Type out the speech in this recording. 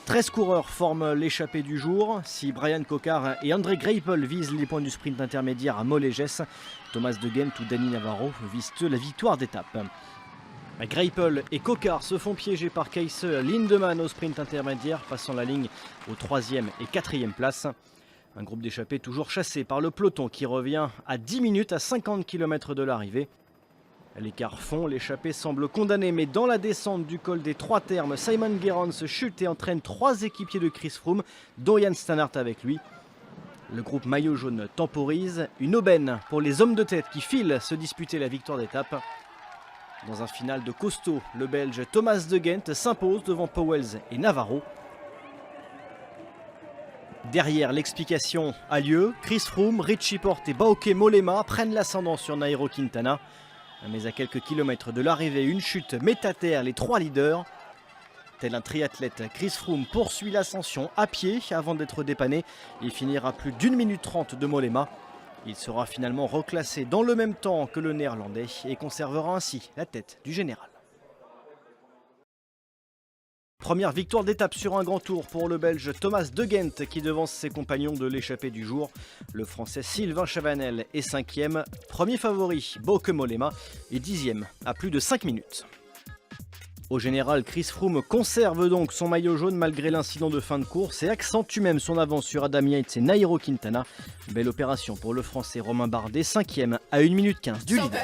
13 coureurs forment l'échappée du jour. Si Brian Cocard et André Greipel visent les points du sprint intermédiaire à Moléges, Thomas De Gendt ou Dani Navarro visent eux la victoire d'étape. Greipel et Cocard se font piéger par Keisse Lindemann au sprint intermédiaire, passant la ligne aux 3e et 4e places. Un groupe d'échappés toujours chassé par le peloton qui revient à 10 minutes à 50 km de l'arrivée. L'écart fond, l'échappée semble condamnée, mais dans la descente du col des Trois Termes, Simon Gerrans chute et entraîne 3 équipiers de Chris Froome, dont Jan Stannard avec lui. Le groupe maillot jaune temporise, une aubaine pour les hommes de tête qui filent se disputer la victoire d'étape. Dans un final de costaud, le Belge Thomas De Gendt s'impose devant Pauwels et Navarro. Derrière, l'explication a lieu. Chris Froome, Richie Porte et Bauke Mollema prennent l'ascendant sur Nairo Quintana. Mais à quelques kilomètres de l'arrivée, une chute met à terre les 3 leaders. Tel un triathlète, Chris Froome poursuit l'ascension à pied avant d'être dépanné et finira plus d'1 minute 30 de Mollema. Il sera finalement reclassé dans le même temps que le néerlandais et conservera ainsi la tête du général. Première victoire d'étape sur un grand tour pour le Belge Thomas De Gendt qui devance ses compagnons de l'échappée du jour. Le Français Sylvain Chavanel est 5e, premier favori Bauke Mollema est 10e à plus de 5 minutes. Au général, Chris Froome conserve donc son maillot jaune malgré l'incident de fin de course et accentue même son avance sur Adam Yates et Nairo Quintana. Belle opération pour le Français Romain Bardet, 5e à 1 minute 15 du leader.